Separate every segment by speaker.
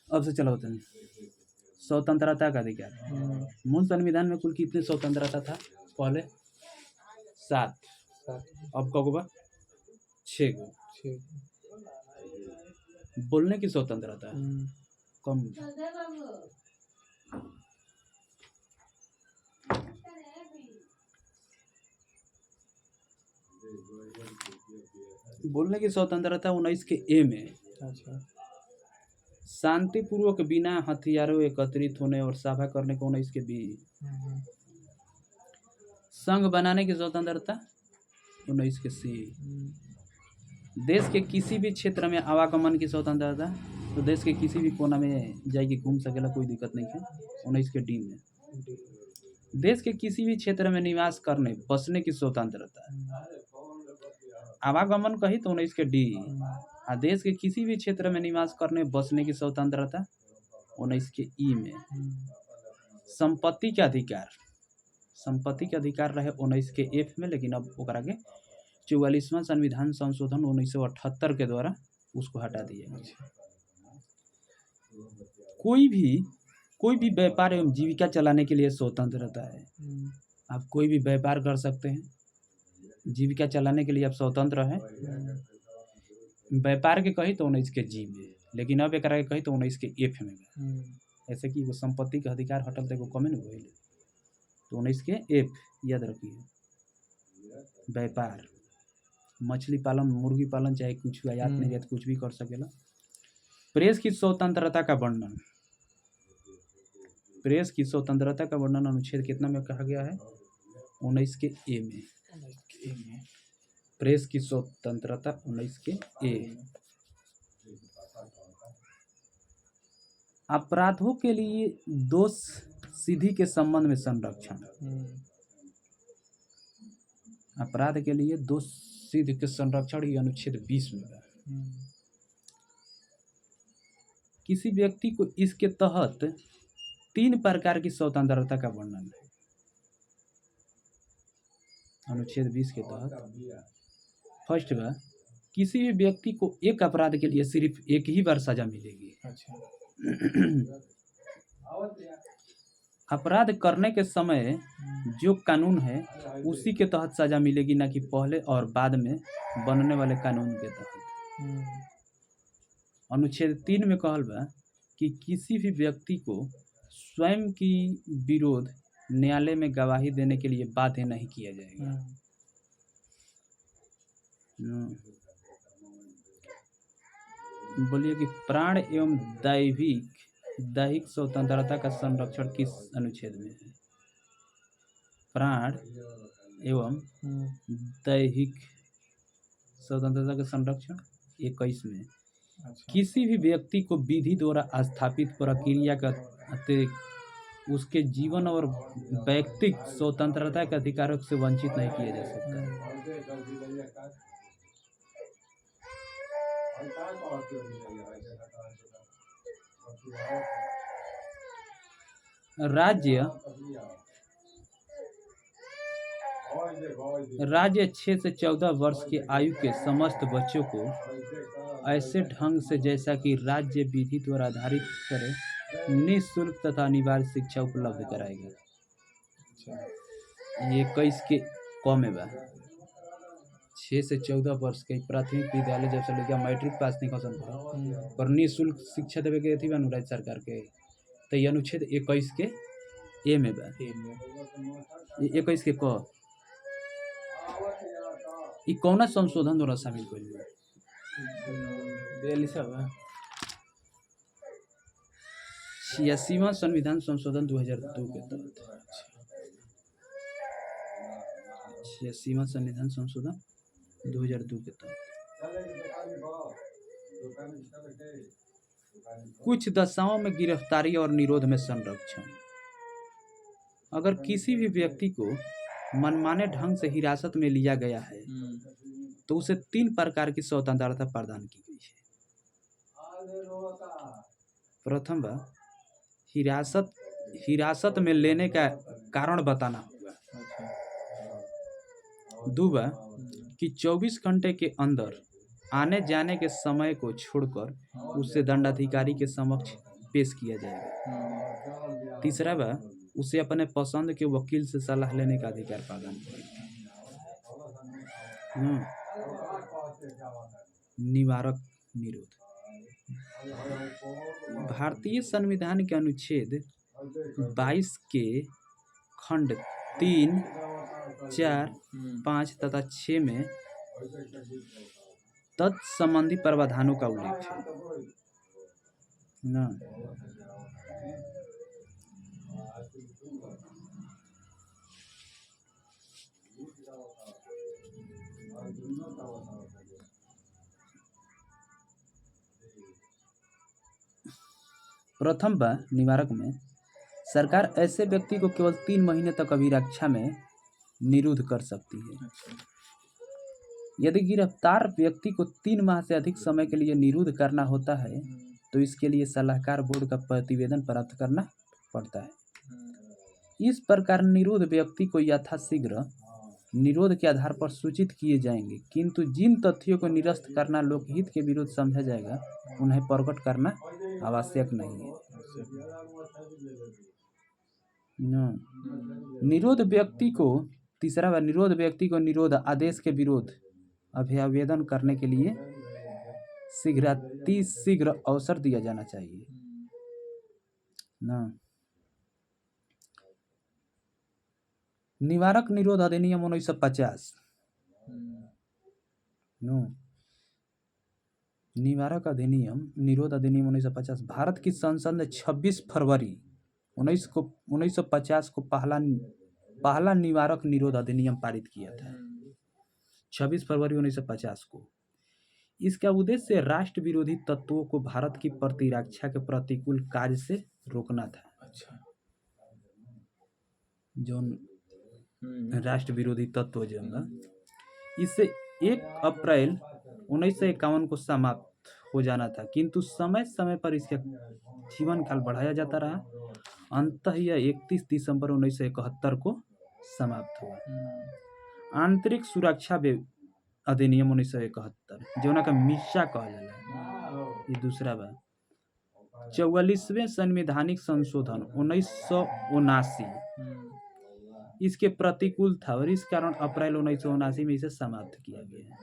Speaker 1: अब से चला होता नहीं स्वतंत्रता का अधिकार। मूल संविधान में कुल कितनी स्वतंत्रता था पहले? 7। अब कब 6 गो। बोलने की स्वतंत्रता कम। बोलने की स्वतंत्रता 19 के ए में। अच्छा। शांतिपूर्वक बिना हथियारों एकत्रित होने और सभा करने को 19 के बी। संघ बनाने की स्वतंत्रता 19 के सी। देश के किसी भी क्षेत्र में आवागमन की स्वतंत्रता, तो देश के किसी भी कोना में जाके घूम सकेला, कोई दिक्कत नहीं है, 19 के डी में। देश के किसी भी क्षेत्र में निवास करने बसने की स्वतंत्रता, आवागमन कही तो 19 के डी। और देश के किसी भी क्षेत्र में निवास करने बसने की स्वतंत्रता 19 के ई में। संपत्ति के अधिकार, संपत्ति के अधिकार रहे 19 के एफ में, लेकिन अब ओकरा के 44वां संविधान संशोधन 1978 के द्वारा उसको हटा दिया। कोई भी व्यापार एवं जीविका चलाने के लिए स्वतंत्रता है। आप कोई भी व्यापार कर सकते हैं, जीविका चलाने के लिए आप स्वतंत्र हैं। व्यापार के कही तो 19 के जी में, लेकिन अब एक कही तो 19 के एफ में। ऐसे कि वो संपत्ति के अधिकार हटल तो कमे न हो, तो 19 के एफ याद रखिए। व्यापार, मछली पालन, मुर्गी पालन, चाहे कुछ भी आयात निर्यात कुछ भी कर सकेला। प्रेस की स्वतंत्रता का वर्णन, प्रेस की स्वतंत्रता का वर्णन अनुच्छेद कितना में कहा गया है? 19 के ए में। प्रेस की स्वतंत्रता 19 के ए। अपराधों के लिए दोष सिद्धि के संबंध में संरक्षण, अपराध के लिए दोष सिद्धि के संरक्षण ये अनुच्छेद 20 में है। किसी व्यक्ति को इसके तहत 3 प्रकार की स्वतंत्रता का वर्णन है अनुच्छेद 20 के तहत। फर्स्ट है, किसी भी व्यक्ति को एक अपराध के लिए सिर्फ एक ही बार सजा मिलेगी। अपराध करने के समय जो कानून है उसी के तहत सजा मिलेगी, ना कि पहले और बाद में बनने वाले कानून के तहत। अनुच्छेद 3 में कहल बा कि किसी भी व्यक्ति को स्वयं की विरोध न्यायालय में गवाही देने के लिए बाध्य नहीं किया जाएगा। बोलिए कि प्राण एवं दैहिक स्वतंत्रता का संरक्षण किस अनुच्छेद में है? प्राण एवं दैहिक स्वतंत्रता का संरक्षण 21 में। किसी भी व्यक्ति को विधि द्वारा स्थापित प्रक्रिया का अतिरिक्त उसके जीवन और व्यक्तिक स्वतंत्रता के अधिकारों से वंचित नहीं किया जा सकता। राज्य 6 से 14 वर्ष की आयु के समस्त बच्चों को ऐसे ढंग से जैसा कि राज्य विधि द्वारा आधारित करे निःशुल्क तथा अनिवार्य शिक्षा उपलब्ध कराएगा। ये 21 के कम में बा। 6 से 14 वर्ष के प्राथमिक विद्यालय जब से लेकर मैट्रिक पास नहीं कर सकता पर निःशुल्क शिक्षा देवे के थी राज्य सरकार के, तो ये अनुच्छेद 21 के ए में बा। 21 के क ई कौना संशोधन द्वारा शामिल कइल बा? 86वां संविधान संशोधन 2002 के तहत। 86वां संविधान संशोधन 2002 के तहत। कुछ दशाओं में गिरफ्तारी और निरोध में संरक्षण। अगर किसी भी व्यक्ति को मनमाने ढंग से हिरासत में लिया गया है तो उसे 3 प्रकार की स्वतंत्रता प्रदान की गई है। प्रथम बात, हिरासत में लेने का कारण बताना होगा। दूसरा कि 24 घंटे के अंदर आने जाने के समय को छोड़कर उसे दंडाधिकारी के समक्ष पेश किया जाएगा। तीसरा बा, उसे अपने पसंद के वकील से सलाह लेने का अधिकार प्रदान करेगा। निवारक निरोध। भारतीय संविधान के अनुच्छेद 22 के खंड 3, 4, 5 तथा 6 में तत्संबंधी प्रावधानों का उल्लेख है ना। प्रथम बा, निवारक में सरकार ऐसे व्यक्ति को केवल 3 महीने तक अभिरक्षा में निरुद्ध कर सकती है। यदि गिरफ्तार व्यक्ति को 3 माह से अधिक समय के लिए निरुद्ध करना होता है तो इसके लिए सलाहकार बोर्ड का प्रतिवेदन प्राप्त करना पड़ता है। इस प्रकार निरुद्ध व्यक्ति को यथाशीघ्र निरोध के आधार पर सूचित किए जाएंगे, किंतु जिन तथ्यों को निरस्त करना लोकहित के विरुद्ध समझा जाएगा उन्हें प्रकट करना आवश्यक नहीं है। निरोध व्यक्ति को तीसरा बार निरोध व्यक्ति को निरोध आदेश के विरोध अभ्यावेदन करने के लिए शीघ्र अवसर दिया जाना चाहिए ना। निवारक निरोध अधिनियम 1950 निवारक अधिनियम निरोध अधिनियम 1950 भारत की संसद ने 26 फरवरी 1950 को पहला निवारक निरोध अधिनियम पारित किया था। 26 फरवरी 1950 को। इसका उद्देश्य राष्ट्र विरोधी तत्वों को भारत की प्रतिरक्षा के प्रतिकूल कार्य से रोकना था। अच्छा, जो राष्ट्र विरोधी तत्व जो इससे 1 अप्रैल 1951 को समाप्त हो जाना था, किंतु समय समय पर इसका जीवन काल बढ़ाया जाता रहा। अंततः यह 31 दिसंबर 1971 को समाप्त हुआ। आंतरिक सुरक्षा अधिनियम 1971 जो का मिसा कहा जाला, ये दूसरा बा। 44वें संवैधानिक संशोधन 1979 इसके प्रतिकूल था और इस कारण अप्रैल 1979 में इसे समाप्त किया गया।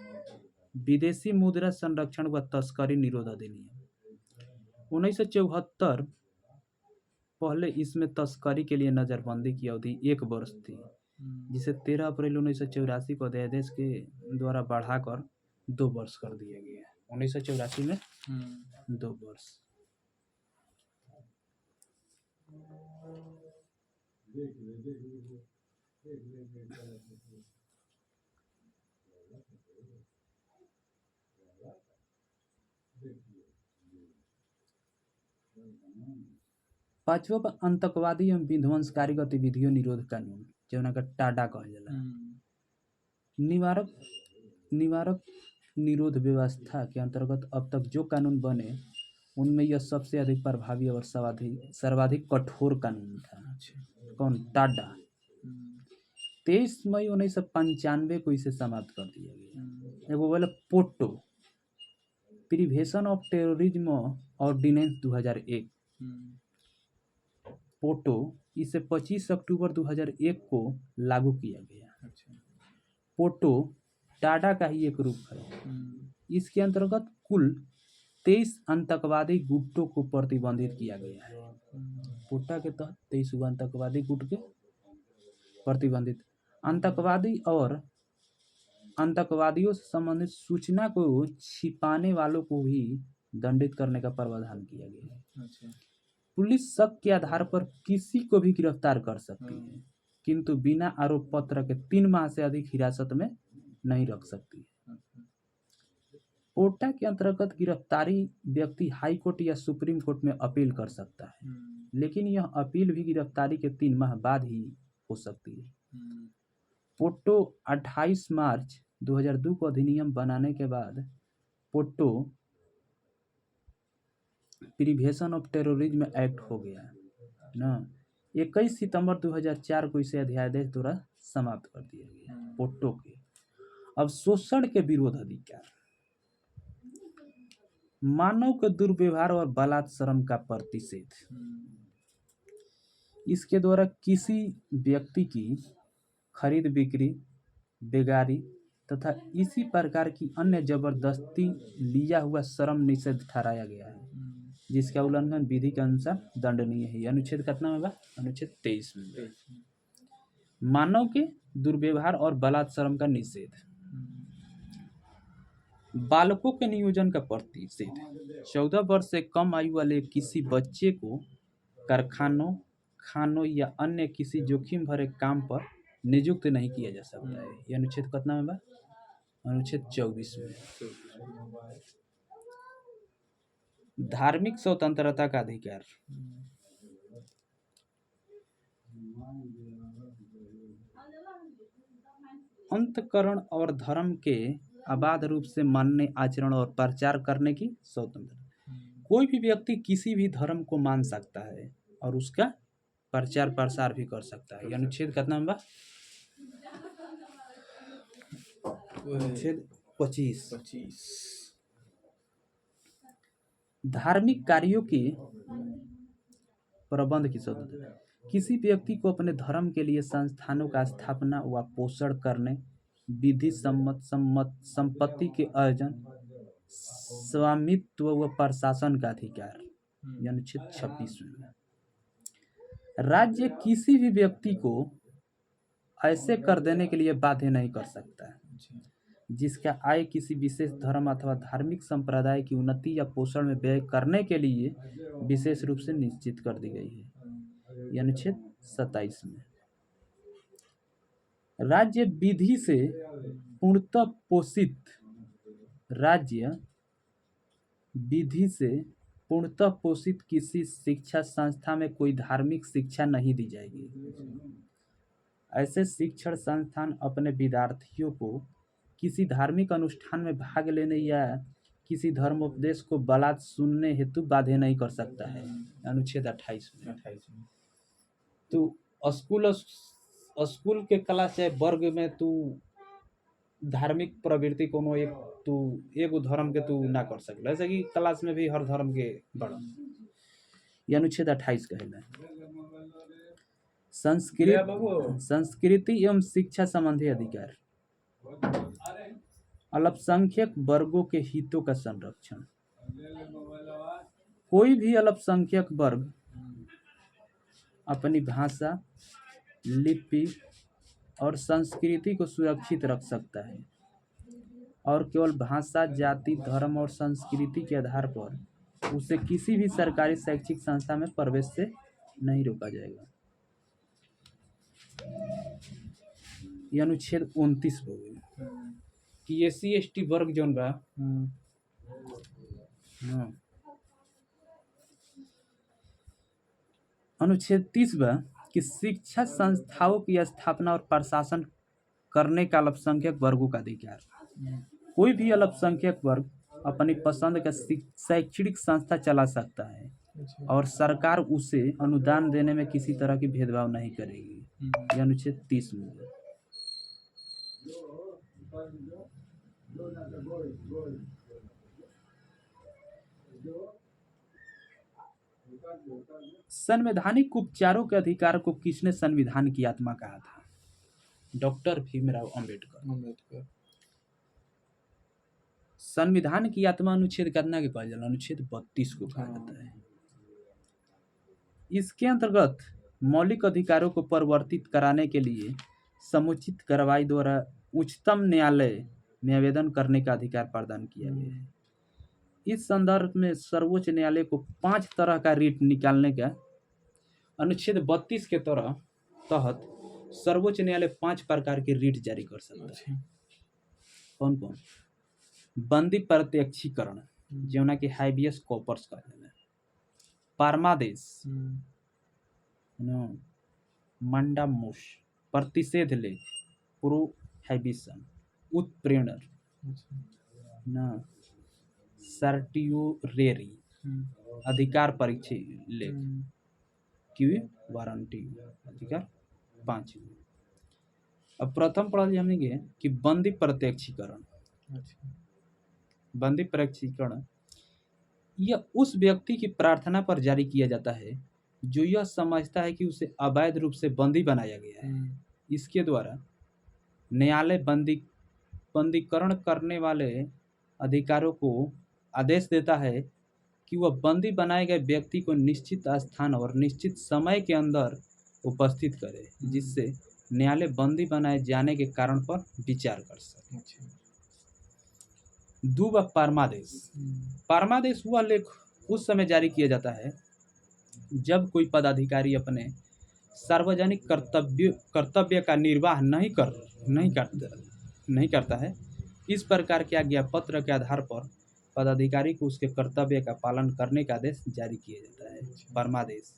Speaker 1: विदेशी मुद्रा संरक्षण व तस्करी निरोध अधिनियम 1974 पहले इसमें तस्करी के लिए नजरबंदी की अवधि 1 वर्ष थी, जिसे 13 अप्रैल 1984 को अध्यादेश के द्वारा बढ़ाकर 2 वर्ष कर दिया गया। 1984 में 2 वर्ष। पांचवा आतंकवादी एवं विध्वंसकारी गतिविधियों निरोध कानून जो का टाडा कहा जाला। निवारक निरोध व्यवस्था के अंतर्गत अब तक जो कानून बने उनमें यह सबसे अधिक प्रभावी और सर्वाधिक कठोर कानून था। कौन? टाडा। 23 मई 1995 को इसे समाप्त कर दिया गया। एगो बोले POTO prevention of terrorism ordinance 2001 POTO इसे 25 अक्टूबर 2001 को लागू किया गया। पोटो टाडा का ही एक रूप है। इसके अंतर्गत कुल 23 आतंकवादी गुटों को प्रतिबंधित किया गया है। पोटा के तहत 23 आतंकवादी गुट के प्रतिबंधित आतंकवादी और आतंकवादियों से संबंधित सूचना को छिपाने वालों को भी दंडित करने का प्रावधान किया गया है। पुलिस शक के आधार पर किसी को भी गिरफ्तार कर सकती है, किंतु बिना आरोप पत्र के 3 माह से अधिक हिरासत में नहीं रख सकती है। पोटा के अंतर्गत गिरफ्तारी व्यक्ति हाई कोर्ट या सुप्रीम कोर्ट में अपील कर सकता है, लेकिन यह अपील भी गिरफ्तारी के 3 माह बाद ही हो सकती है। पोटो 28 मार्च 2002 को अधिनियम बनाने के बाद POTO prevention of terrorism act हो गया ना। 21 सितंबर 2004 को इसे अध्यादेश द्वारा समाप्त कर दिया गया। पोटो के अब शोषण के विरोध अधिकार मानव के दुर्व्यवहार और बलात्सरम का प्रतिषेध। इसके द्वारा किसी व्यक्ति की खरीद बिक्री, बेगारी तथा इसी प्रकार की अन्य जबरदस्ती लिया हुआ श्रम निषेध ठहराया गया है, जिसका उल्लंघन विधि के अनुसार दंडनीय है। अनुच्छेद कितना में बा? अनुच्छेद 23 में। मानव के दुर्व्यवहार और बलात्सरम का निषेध। बालकों के नियोजन का प्रतिषेध। 14 वर्ष से कम आयु वाले किसी बच्चे को कारखानों, खानों या अन्य किसी जोखिम भरे काम पर नियुक्त नहीं किया जा सकता है। यह अनुच्छेद कितना में बा? अनुच्छेद 24 में। धार्मिक स्वतंत्रता का अधिकार। अंतकरण और धर्म के अबाध रूप से मानने, आचरण और प्रचार करने की स्वतंत्रता। कोई भी व्यक्ति किसी भी धर्म को मान सकता है और उसका प्रचार प्रसार भी कर सकता है। अनुच्छेद कितना में बा? अनुच्छेद 25। धार्मिक कार्यों के प्रबंध की स्वतंत्रता। किसी व्यक्ति को अपने धर्म के लिए संस्थानों का स्थापना व पोषण करने, विधि सम्मत संपत्ति के अर्जन, स्वामित्व व प्रशासन का अधिकार। अनुच्छेद 26 में। राज्य किसी भी व्यक्ति को ऐसे कर देने के लिए बाध्य नहीं कर सकता है जिसका आय किसी विशेष धर्म अथवा धार्मिक संप्रदाय की उन्नति या पोषण में व्यय करने के लिए विशेष रूप से निश्चित कर दी गई है। यह अनुच्छेद 27 में। राज्य विधि से पूर्णतः पोषित। राज्य विधि से पूर्णतः पोषित किसी शिक्षा संस्था में कोई धार्मिक शिक्षा नहीं दी जाएगी। ऐसे शिक्षण संस्थान अपने विद्यार्थियों को किसी धार्मिक अनुष्ठान में भाग लेने या किसी धर्मोपदेश को बलात् सुनने हेतु बाध्य नहीं कर सकता है। अनुच्छेद 28 में। तो स्कूल के क्लास या वर्ग में तू धार्मिक प्रवृत्ति कोनो एगो धर्म के तू ना कर सकल, ऐसे कि क्लास में भी हर धर्म के बड़ा। यह अनुच्छेद 28 कहेला। संस्कृति एवं शिक्षा संबंधी अधिकार। अल्पसंख्यक वर्गों के हितों का संरक्षण। कोई भी अल्पसंख्यक वर्ग अपनी भाषा, लिपि और संस्कृति को सुरक्षित रख सकता है और केवल भाषा, जाति, धर्म और संस्कृति के आधार पर उसे किसी भी सरकारी शैक्षिक संस्था में प्रवेश से नहीं रोका जाएगा। यह अनुच्छेद 29 हो गई कि SC/ST वर्ग जौन बा अनुच्छेद 30 बा कि शिक्षा संस्थाओं की स्थापना और प्रशासन करने का अल्पसंख्यक वर्गों का अधिकार। कोई भी अल्पसंख्यक वर्ग अपनी पसंद का शैक्षणिक संस्था चला सकता है और सरकार उसे अनुदान देने में किसी तरह की भेदभाव नहीं करेगी। यह अनुच्छेद 30 में। संवैधानिक उपचारों के अधिकार को किसने संविधान की आत्मा कहा था? डॉक्टर भीमराव अंबेडकर। संविधान की आत्मा अनुच्छेद कितना के कहा जाला? अनुच्छेद 32 को कहा जाता है। इसके अंतर्गत मौलिक अधिकारों को परिवर्तित कराने के लिए समुचित कार्रवाई द्वारा उच्चतम न्यायालय में आवेदन करने का अधिकार प्रदान किया गया है। इस संदर्भ में सर्वोच्च न्यायालय को 5 तरह का रिट निकालने का अनुच्छेद 32 के तहत सर्वोच्च न्यायालय 5 प्रकार के रिट जारी कर सकता है। कौन कौन? बंदी प्रत्यक्षीकरण, जौना कि हाइबियस कॉर्पस कहल, परमादेश, मंडामुस, प्रतिषेध लेख, प्रोहिबिशन, उत्प्रेरण, सर्टियोरेरी, अधिकार परीक्षा लेख, की वारंटी, अधिकार 5। अब प्रथम पढ़ल हमने के कि बंदी प्रत्यक्षीकरण। बंदी प्रत्यक्षीकरण यह उस व्यक्ति की प्रार्थना पर जारी किया जाता है जो यह समझता है कि उसे अवैध रूप से बंदी बनाया गया है। इसके द्वारा न्यायालय बंदीकरण करने वाले अधिकारों को आदेश देता है कि वह बंदी बनाए गए व्यक्ति को निश्चित स्थान और निश्चित समय के अंदर उपस्थित करे, जिससे न्यायालय बंदी बनाए जाने के कारण पर विचार कर सके। परमादेश। परमादेश वह लेख उस समय जारी किया जाता है जब कोई पदाधिकारी अपने सार्वजनिक कर्तव्य का निर्वाह नहीं करता है। इस प्रकार के आज्ञा पत्र के आधार पर पदाधिकारी को उसके कर्तव्य का पालन करने का आदेश जारी किया जाता है, परमादेश।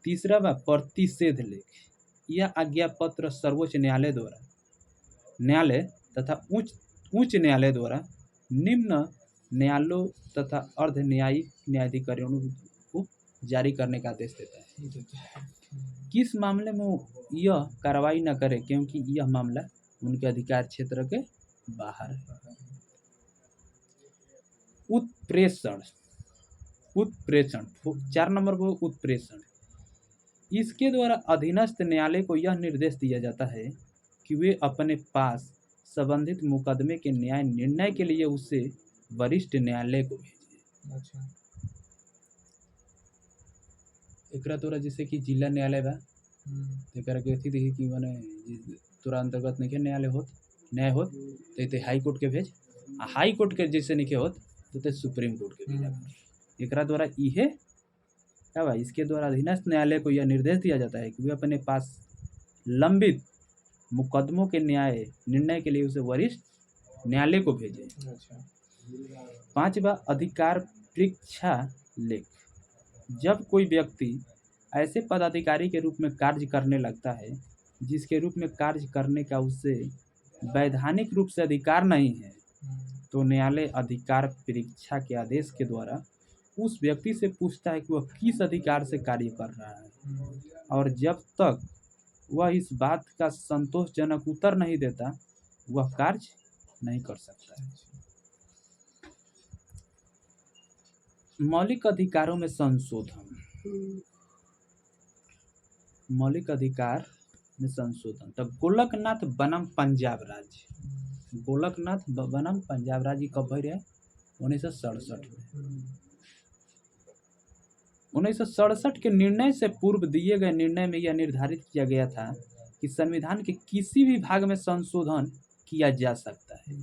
Speaker 1: तीसरा प्रतिषेध लेख। यह आज्ञा पत्र सर्वोच्च न्यायालय तथा उच्च न्यायालय द्वारा निम्न न्यायालयों तथा अर्ध न्यायिक न्यायाधिकरणों को जारी करने का आदेश देता है। किस मामले में यह कार्रवाई न करे क्योंकि यह मामला उनके अधिकार क्षेत्र के बाहर है। उत्प्रेषण। 4 नंबर पर उत्प्रेषण। इसके द्वारा अधीनस्थ न्यायालय को यह निर्देश दिया जाता है कि वे अपने पास संबंधित मुकदमे के न्याय निर्णय के लिए उसे वरिष्ठ न्यायालय को भेजे। एकरा तोरा जैसे कि जिला न्यायालय बा एकरा के थी देखी कि माने तोरा अंतर्गत नहीं न्याय होत तो हाई कोर्ट के भेज, हाई कोर्ट के जैसे नहीं होत तो सुप्रीम कोर्ट के भेजा। एकरा द्वारा इहे क्या बा, इसके द्वारा अधीनस्थ न्यायालय को यह निर्देश दिया जाता है कि वे अपने पास लंबित मुकदमों के न्याय निर्णय के लिए उसे वरिष्ठ न्यायालय को भेजे। 5वां अधिकार परीक्षा लेख। जब कोई व्यक्ति ऐसे पदाधिकारी के रूप में कार्य करने लगता है जिसके रूप में कार्य करने का उससे वैधानिक रूप से अधिकार नहीं है, तो न्यायालय अधिकार परीक्षा के आदेश के द्वारा उस व्यक्ति से पूछता है कि वह किस अधिकार से कार्य कर रहा है, और जब तक वह इस बात का संतोषजनक उत्तर नहीं देता वह कार्य नहीं कर सकता है। मौलिक अधिकारों में संशोधन। मौलिक अधिकार में संशोधन। तो गोलकनाथ बनाम पंजाब राज्य। गोलकनाथ बनाम पंजाब राज्य कब भई रहे? 1967 में। 1967 के निर्णय से पूर्व दिए गए निर्णय में यह निर्धारित किया गया था कि संविधान के किसी भी भाग में संशोधन किया जा सकता है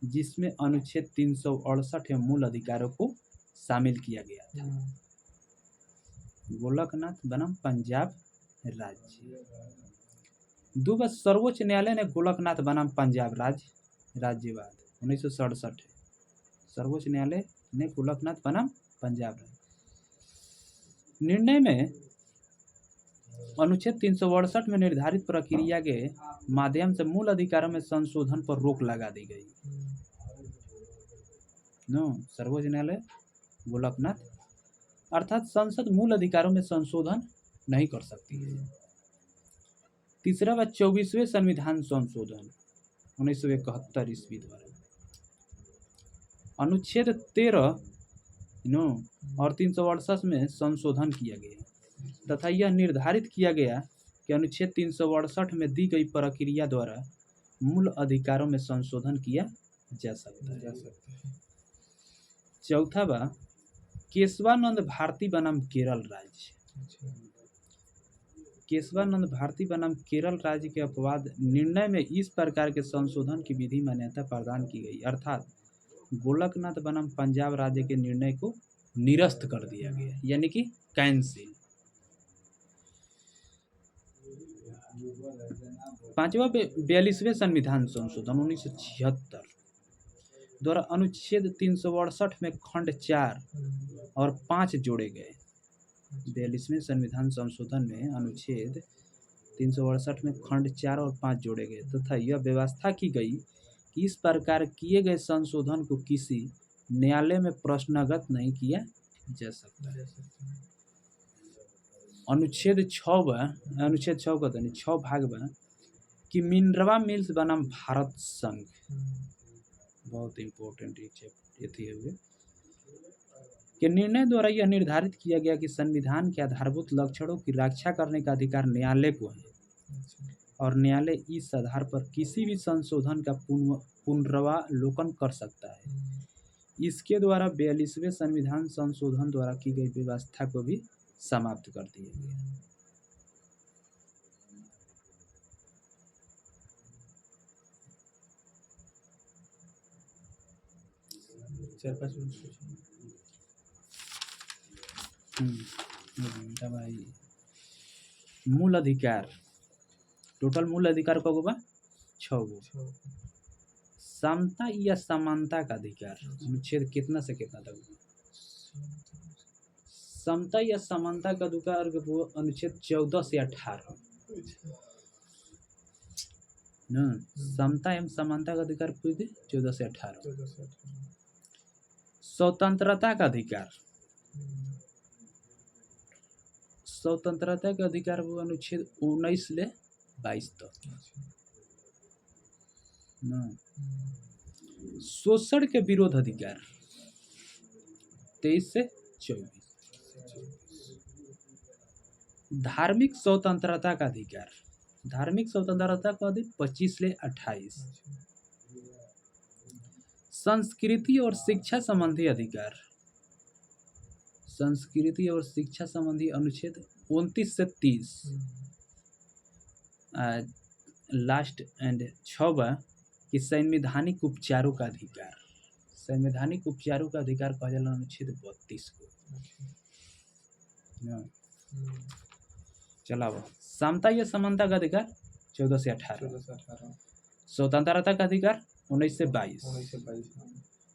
Speaker 1: जिसमें अनुच्छेद 368 मूल अधिकारों को शामिल किया गया था। गोलकनाथ बनाम पंजाब राज्य। 2 बार सर्वोच्च न्यायालय ने गोलकनाथ बनाम पंजाब राज्यवाद 1967। सर्वोच्च न्यायालय ने गोलकनाथ बनाम पंजाब राज्य निर्णय में अनुच्छेद 368 में निर्धारित प्रक्रिया के माध्यम से मूल अधिकारों में संशोधन पर रोक लगा दी गई। सर्वोच्च न्यायालय गोलकनाथ अर्थात संसद मूल अधिकारों में संशोधन नहीं कर सकती है। तीसरा व 24वें संविधान संशोधन 1971 ईस्वी द्वारा अनुच्छेद 13 और 368 में संशोधन किया गया तथा यह निर्धारित किया गया कि अनुच्छेद 368 में दी गई प्रक्रिया द्वारा मूल अधिकारों में संशोधन किया जा सकता है। चौथा बा केशवानंद भारती बनाम केरल राज्य। केशवानंद भारती बनाम केरल राज्य के अपवाद निर्णय में इस प्रकार के संशोधन की विधि मान्यता प्रदान की गई, अर्थात गोलकनाथ बनाम पंजाब राज्य के निर्णय को निरस्त कर दिया गया, यानी कि कैंसिल। 5वां 42वें संविधान संशोधन 1976 द्वारा अनुच्छेद 368 में खंड 4 और 5 जोड़े गए। 42वें संविधान संशोधन में अनुच्छेद 368 में खंड 4 और 5 जोड़े गए तथा यह व्यवस्था की गई कि इस प्रकार किए गए संशोधन को किसी न्यायालय में प्रश्नगत नहीं किया जा सकता है। अनुच्छेद 6 का 6 भाग बा कि मिनरवा मिल्स बनाम भारत संघ बहुत इम्पोर्टेंट ये थी हुए कि निर्णय द्वारा यह निर्धारित किया गया कि संविधान के आधारभूत लक्षणों की रक्षा करने का अधिकार न्यायालय को है और न्यायालय इस आधार पर किसी भी संशोधन का पुनरावलोकन कर सकता है। इसके द्वारा 42वें संविधान संशोधन द्वारा की गई व्यवस्था को भी समाप्त कर दिया गया। भाई मूल अधिकार टोटल मूल अधिकार कगो बा 6 गो। समता या समानता का अधिकार अनुच्छेद कितना से कितना तक? समता या समानता का अधिकार अनुच्छेद 14 से 18 न समता एवं समानता का अधिकार 14 से 18। स्वतंत्रता का अधिकार स्वतंत्रता का अधिकार वो अनुच्छेद 19 ले 22 तक न। शोषण के विरोध अधिकार 23 से 24। धार्मिक स्वतंत्रता का अधिकार धार्मिक स्वतंत्रता का अधिकार 25 से 28। संस्कृति और शिक्षा संबंधी अधिकार संस्कृति और शिक्षा संबंधी अनुच्छेद 29 से 30। लास्ट एंड 6वां कि संवैधानिक उपचारों का अधिकार संवैधानिक उपचारों का अधिकार कहा जाला अनुच्छेद 32 को। चलाओ समता या समानता का अधिकार 14 से 18। स्वतंत्रता का अधिकार 19 से 22।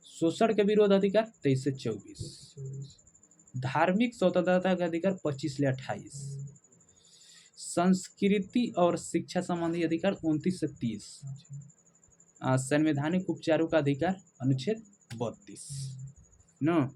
Speaker 1: शोषण के विरोध अधिकार 23 से 24। धार्मिक स्वतंत्रता का अधिकार 25 से 28। संस्कृति और शिक्षा संबंधी अधिकार 29 से 30। संवैधानिक उपचारों का अधिकार अनुच्छेद 32 न।